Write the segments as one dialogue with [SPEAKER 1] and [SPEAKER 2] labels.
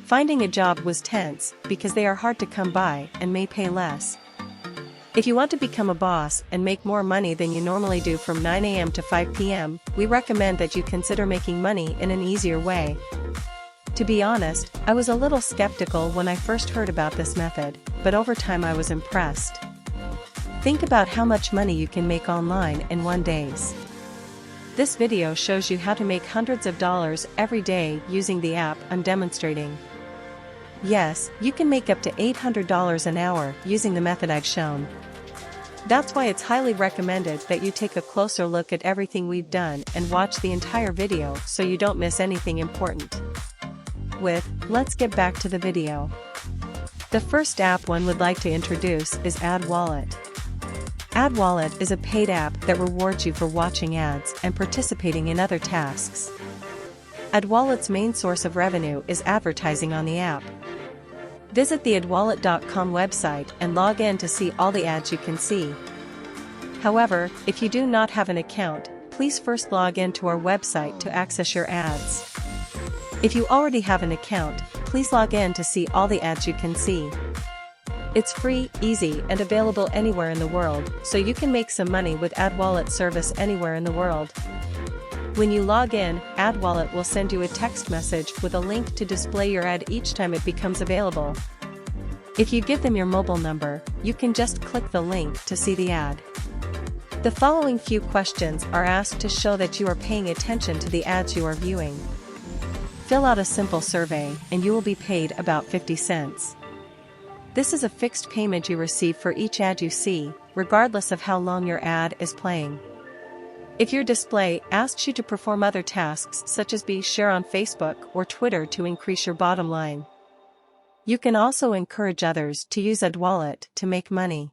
[SPEAKER 1] Finding a job was tense because they are hard to come by and may pay less. If you want to become a boss and make more money than you normally do from 9 a.m. to 5 p.m., we recommend that you consider making money in an easier way. To be honest, I was a little skeptical when I first heard about this method, but over time I was impressed. Think about how much money you can make online in 1 day. This video shows you how to make hundreds of dollars every day using the app I'm demonstrating. Yes, you can make up to $800 an hour using the method I've shown. That's why it's highly recommended that you take a closer look at everything we've done and watch the entire video so you don't miss anything important. Let's get back to the video. The first app one would like to introduce is AdWallet. AdWallet is a paid app that rewards you for watching ads and participating in other tasks. AdWallet's main source of revenue is advertising on the app. Visit the adwallet.com website and log in to see all the ads you can see. However, if you do not have an account, please first log in to our website to access your ads. If you already have an account, please log in to see all the ads you can see. It's free, easy, and available anywhere in the world, so you can make some money with AdWallet service anywhere in the world. When you log in, AdWallet will send you a text message with a link to display your ad each time it becomes available. If you give them your mobile number, you can just click the link to see the ad. The following few questions are asked to show that you are paying attention to the ads you are viewing. Fill out a simple survey, and you will be paid about 50 cents. This is a fixed payment you receive for each ad you see, regardless of how long your ad is playing. If your display asks you to perform other tasks such as share on Facebook or Twitter to increase your bottom line. You can also encourage others to use AdWallet to make money.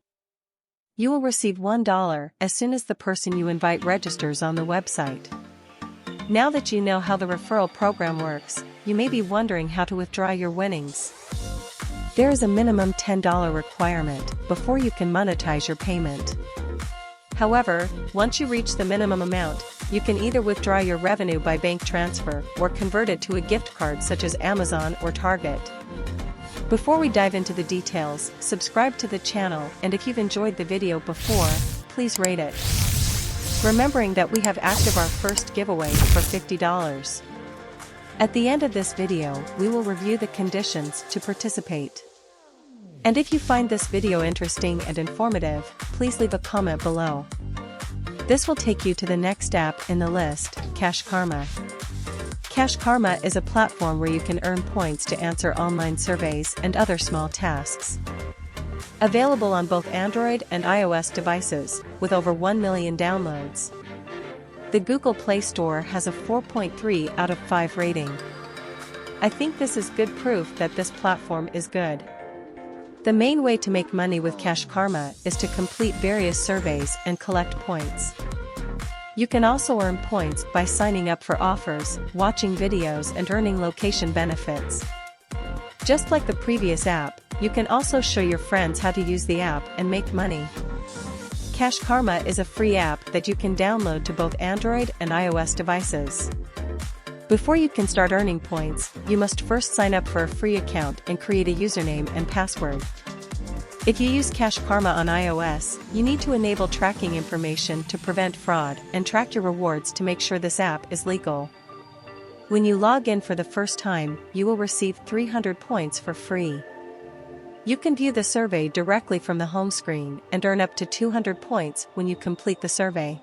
[SPEAKER 1] You will receive $1 as soon as the person you invite registers on the website. Now that you know how the referral program works, you may be wondering how to withdraw your winnings. There is a minimum $10 requirement before you can monetize your payment. However, once you reach the minimum amount, you can either withdraw your revenue by bank transfer or convert it to a gift card such as Amazon or Target. Before we dive into the details, subscribe to the channel, and if you've enjoyed the video before, please rate it. Remembering that we have active our first giveaway for $50. At the end of this video, we will review the conditions to participate. And if you find this video interesting and informative, please leave a comment below. This will take you to the next app in the list, Cash Karma. Cash Karma is a platform where you can earn points to answer online surveys and other small tasks. Available on both Android and iOS devices, with over 1 million downloads. The Google Play Store has a 4.3 out of 5 rating. I think this is good proof that this platform is good. The main way to make money with Cash Karma is to complete various surveys and collect points. You can also earn points by signing up for offers, watching videos, and earning location benefits. Just like the previous app, you can also show your friends how to use the app and make money. Cash Karma is a free app that you can download to both Android and iOS devices. Before you can start earning points, you must first sign up for a free account and create a username and password. If you use Cash Karma on iOS, you need to enable tracking information to prevent fraud and track your rewards to make sure this app is legal. When you log in for the first time, you will receive 300 points for free. You can view the survey directly from the home screen and earn up to 200 points when you complete the survey.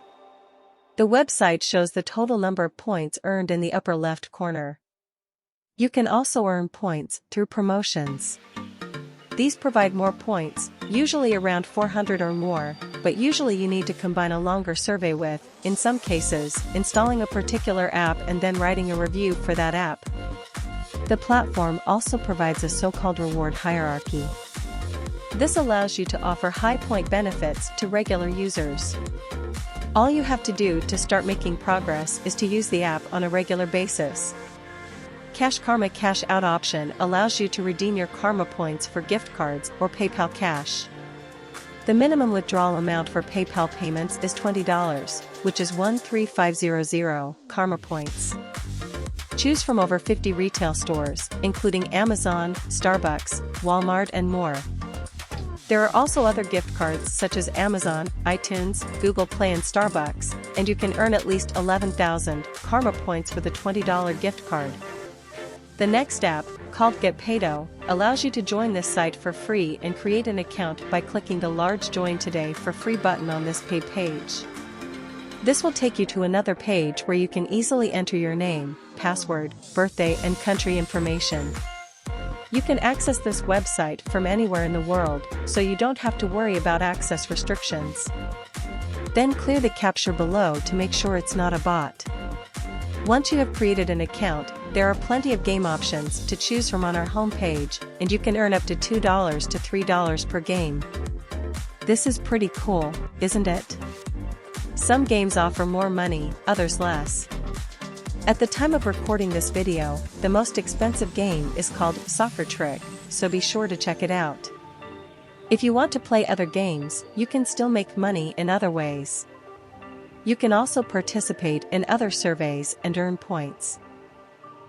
[SPEAKER 1] The website shows the total number of points earned in the upper left corner. You can also earn points through promotions. These provide more points, usually around 400 or more, but usually you need to combine a longer survey with, in some cases, installing a particular app and then writing a review for that app. The platform also provides a so-called reward hierarchy. This allows you to offer high point benefits to regular users. All you have to do to start making progress is to use the app on a regular basis. Cash Karma Cash Out option allows you to redeem your Karma points for gift cards or PayPal Cash. The minimum withdrawal amount for PayPal payments is $20, which is 13500 Karma points. Choose from over 50 retail stores, including Amazon, Starbucks, Walmart and more. There are also other gift cards such as Amazon, iTunes, Google Play and Starbucks, and you can earn at least 11,000 Karma points with a $20 gift card. The next app, called GetPaydo, allows you to join this site for free and create an account by clicking the large Join Today for Free button on this paid page. This will take you to another page where you can easily enter your name, password, birthday and country information. You can access this website from anywhere in the world, so you don't have to worry about access restrictions. Then clear the captcha below to make sure it's not a bot. Once you have created an account, there are plenty of game options to choose from on our homepage, and you can earn up to $2 to $3 per game. This is pretty cool, isn't it? Some games offer more money, others less. At the time of recording this video, the most expensive game is called Soccer Trick, so be sure to check it out. If you want to play other games, you can still make money in other ways. You can also participate in other surveys and earn points.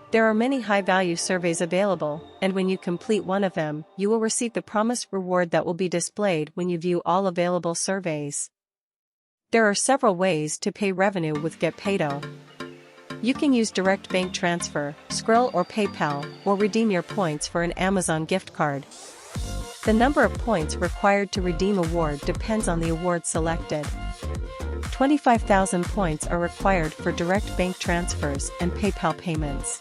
[SPEAKER 1] There are many high-value surveys available, and when you complete one of them, you will receive the promised reward that will be displayed when you view all available surveys. There are several ways to pay revenue with GetPaydo. You can use direct bank transfer, Skrill or PayPal, or redeem your points for an Amazon gift card. The number of points required to redeem award depends on the award selected. 25,000 points are required for direct bank transfers and PayPal payments.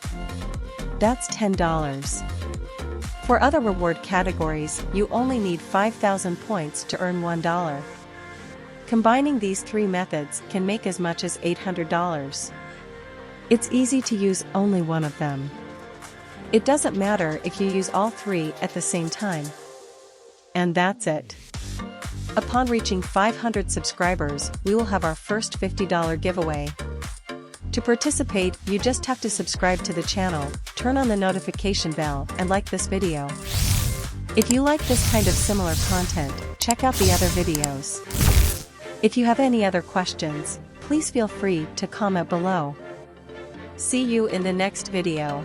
[SPEAKER 1] That's $10. For other reward categories, you only need 5,000 points to earn $1. Combining these three methods can make as much as $800. It's easy to use only one of them. It doesn't matter if you use all three at the same time. And that's it. Upon reaching 500 subscribers, we will have our first $50 giveaway. To participate, you just have to subscribe to the channel, turn on the notification bell, and like this video. If you like this kind of similar content, check out the other videos. If you have any other questions, please feel free to comment below. See you in the next video.